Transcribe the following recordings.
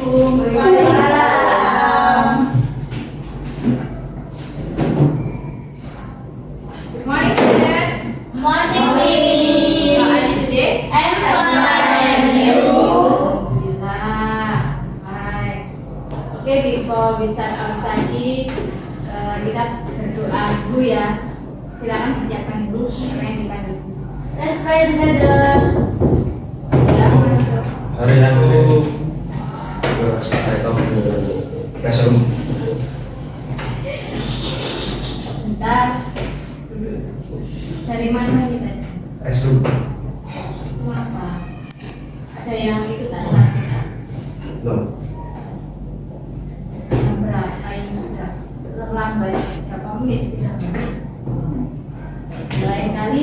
Waalaikumsalam. Good morning, student. Morning, Miss. How are you today? I'm fine, and you? Alhamdulillah. Fine. Okay, before we start our study, kita berdoa dulu ya. Silakan disiapkan dulu apa yang dipandu. Let's pray together. Ya, masuk. Hari aku saya tahu ke classroom. Bentar. Dari mana kita? Classroom. Mau apa? Ada yang itu tak? No. Jam berapa ini sudah terlambat? Berapa menit? 3 menit. Lain kali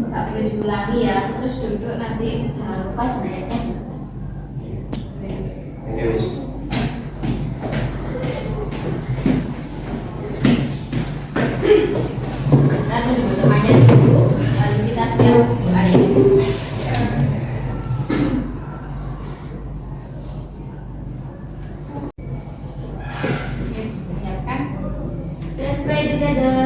nggak perlu diulangi ya. Terus duduk nanti jangan lupa sebenarnya jelas. Thank you, Miss. Kita tunggu temannya dulu. Lalu kita siap mulai. Oke, siapkan. Let's pray together.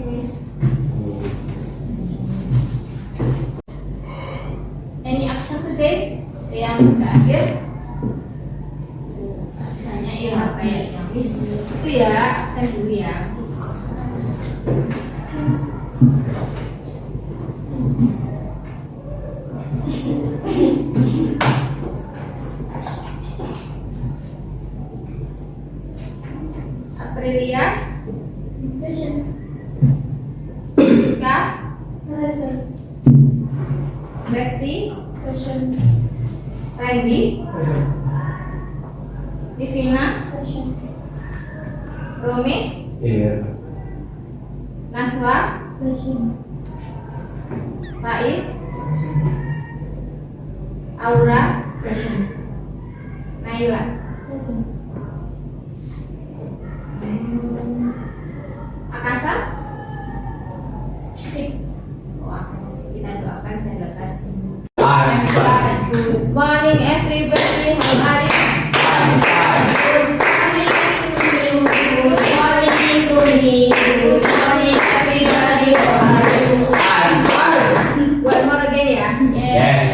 Miss. Any action today? Yang terakhir rasanya ya kayak yang miss itu ya, absen dulu ya. Aprilia, Present. Rizka, Present. Besti, Present. Randy, Divina, Present. Romi, Iya. Naswa, Present. Faiz, Aura, Present. Naila. Present. Akasa, Sip. Oh, Akasa sih kita doakan dan lekas. I'm fine. Good morning everybody. How are you? Good morning to you. Good morning to me. Good morning, everybody. How are you? I'm fine. One more again ya. Yes.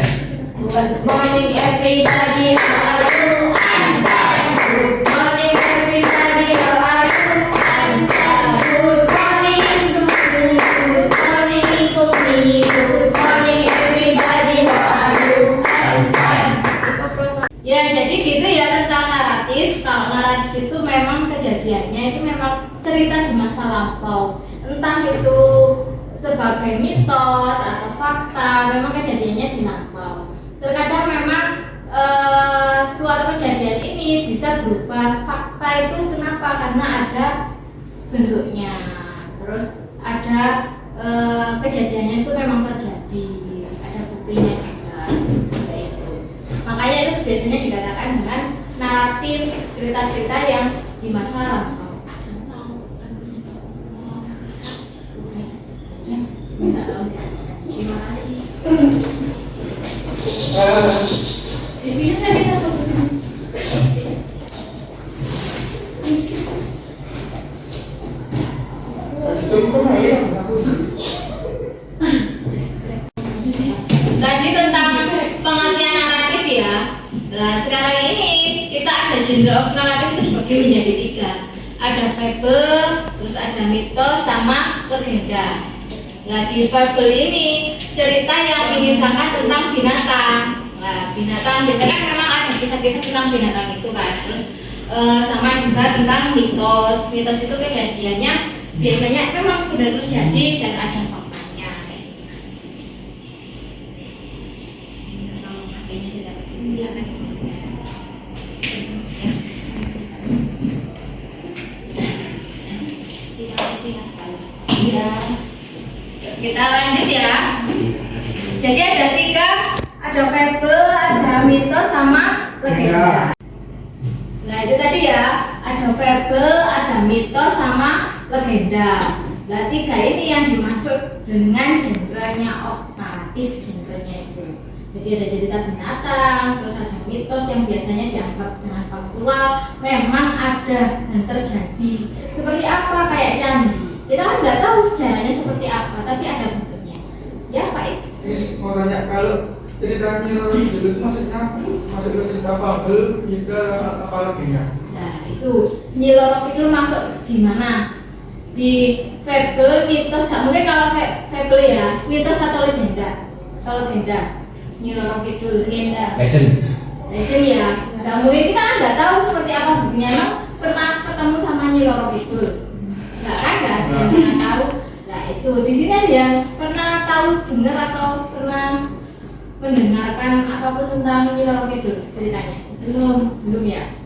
Good morning, everybody. How are you? I'm fine. Good morning, everybody. How are you? I'm fine. Good morning to you. Good morning to me. Good morning, everybody. How are you? I'm fine. Ya, jadi gitu ya tentang naratif. Kalau naratif itu memang kejadiannya itu memang cerita di masa lampau. Entah itu sebagai mitos atau fakta, memang kejadiannya di lampau. Terkadang memang suatu kejadian ini bisa berubah. Fakta itu kenapa? Karena ada bentuknya. Terus ada kejadiannya itu memang terjadi. Ada buktinya juga. Terus seperti itu. Makanya itu biasanya dikatakan dengan naratif, cerita-cerita yang di masa lampau. Terima kasih. Tadi tentang pengertian naratif ya. Nah, sekarang ini kita ada genre of naratif itu dibagi menjadi 3. Ada fable, terus ada mitos sama legenda. Nah, di fable ini cerita yang mengisahkan tentang binatang. Nah, binatang biasanya kan memang ada kisah-kisah tentang binatang itu kan. Terus sama juga tentang mitos. Mitos itu kejadiannya biasanya memang sudah terjadi dan ada faktanya kayak gitu. Kalau pakainya sudah silakan. Terima kasih Mas Bayu. Ya. Kita lanjut ya. Jadi ada 3, ada fable, ada mitos sama legenda. Nah itu tadi ya, ada fable, ada mitos sama legenda. Nah, 3 ini yang dimaksud dengan genrenya of naratif, genrenya itu. Jadi ada cerita binatang, terus ada mitos yang biasanya dianggap dengan faktual, memang ada dan terjadi. Seperti apa? Kayak candi. Kita kan nggak tahu sejarahnya seperti apa, tapi ada bentuknya. Ya, Pak If. Mau tanya, kalau ceritanya Nyiroro Kidul itu maksudnya masuk ke cerita fabel, juga apa legenda? Nah, itu Nyiroro Kidul masuk di mana? Di fable, mitos, nggak mungkin kalau fable ya, mitos atau legenda? Atau legenda? Nyiroro Kidul, legenda. Legend ya, nggak mungkin, kita kan nggak tahu seperti apa buktinya. Emang pernah ketemu sama Nyiroro Kidul? Nggak kan, nggak ada yang pernah tahu. Nah itu, di sini ada yang pernah tahu, dengar atau pernah mendengarkan apapun tentang Nyiroro Kidul ceritanya? Belum ya.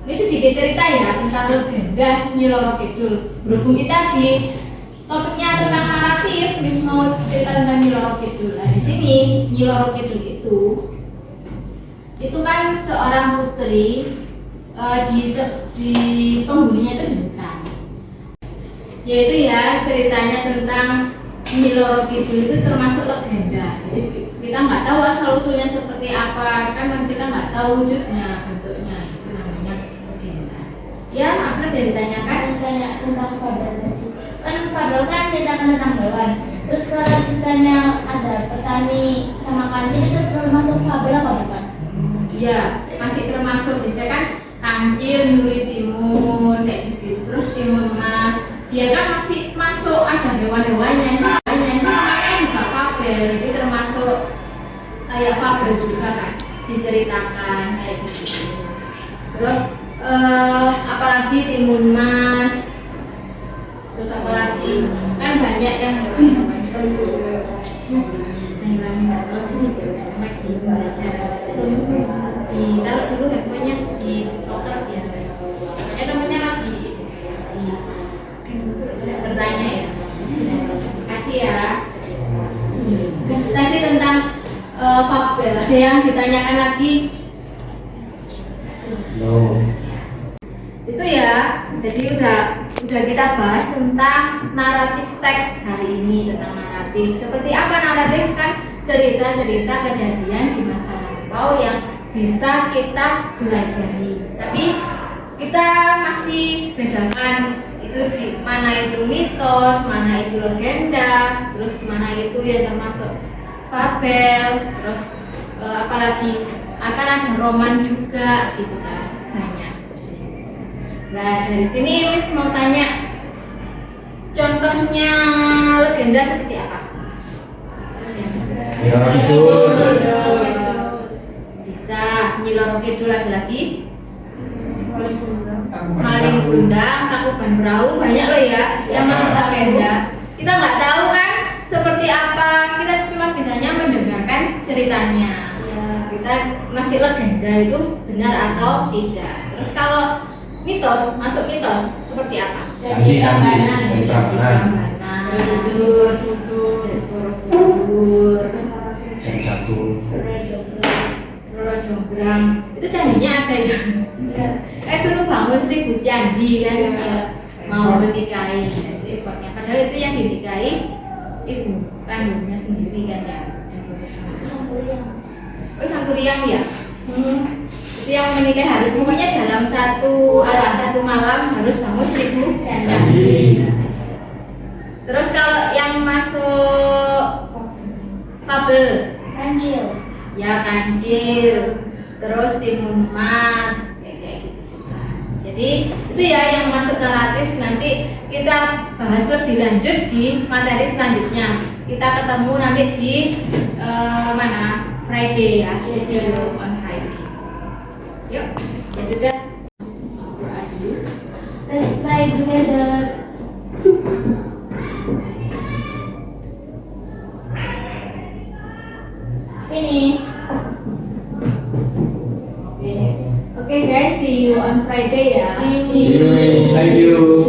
Ini sedikit cerita ya tentang legenda Nyiroro Kidul. Berhubung kita di topiknya tentang naratif, Miss mau cerita tentang Nyiroro Kidul. Nah di sini Nyiroro Kidul itu kan seorang putri di penghuninya itu di hutan. Yaitu ya ceritanya tentang Nyiroro Kidul itu termasuk legenda. Jadi kita nggak tahu asal usulnya seperti apa, kan kita nggak tahu wujudnya, bentuknya. Itu namanya legenda. Ya, apa yang ditanyakan? Tanya tentang fabel tadi. Kan fabel kan ceritakan tentang hewan. Terus kalau ceritanya ada petani sama kancil itu termasuk fabel apa bukan? Ya, masih termasuk. Biasanya kan kancil, nyuri timun, kayak gitu. Terus timun emas. Dia kan masih masuk, ada hewan-hewannya. Makanya juga fabel. Ini termasuk kayak fabel juga kan, diceritakan kayak gitu. Terus apalagi timun emas. Terus apalagi kan banyak yang ditaruh dulu handphonenya di locker biar makanya temennya lagi bertanya ya. Kasih ya. Tadi tentang fabel, ada yang ditanyakan lagi? No. Itu ya, jadi udah kita bahas tentang naratif teks hari ini, tentang naratif. Seperti apa naratif? Kan cerita-cerita kejadian di masa lampau yang bisa kita jelajahi. Tapi kita masih bedakan itu di mana itu mitos, mana itu legenda, terus mana itu ya termasuk fabel, terus apalagi akan ada roman juga gitu kan, banyak di situ. Nah dari sini Miss mau tanya contohnya legenda seperti apa? Nyiroro Kidul. Bisa Nyiroro Kidul, ada lagi Maling Kundang, Takuban Perahu, banyak loh ya yang masuk legenda. Kita nggak tahu kan seperti apa, kita cuma bisanya mendengarkan ceritanya. Kita masih legenda itu benar atau tidak. Terus kalau mitos, masuk mitos seperti apa? Candi, Prambanan, Borobudur, Borobudur, Candi Satu. Roro Jonggrang. Itu candinya ada ya? Suruh bangun 1000 candi kan ya, mau menikahi itu effortnya. Padahal itu yang dinikahi ibu kandungnya sendiri kan ya. Oh Sangkuriang ya. Itu yang menikah harus pokoknya dalam satu malam harus bangun 1000 candi. Terus kalau yang masuk fabel, Kancil. ya kancil, terus timun emas, kayak gitu juga. Jadi itu ya yang masuk naratif. Nanti kita bahas lebih lanjut di materi selanjutnya. Kita ketemu nanti di mana? Friday ya, video on Friday. Yuk, ya sudah. Let's play together. Finish. Oke guys, see you on Friday ya. See you. Thank you.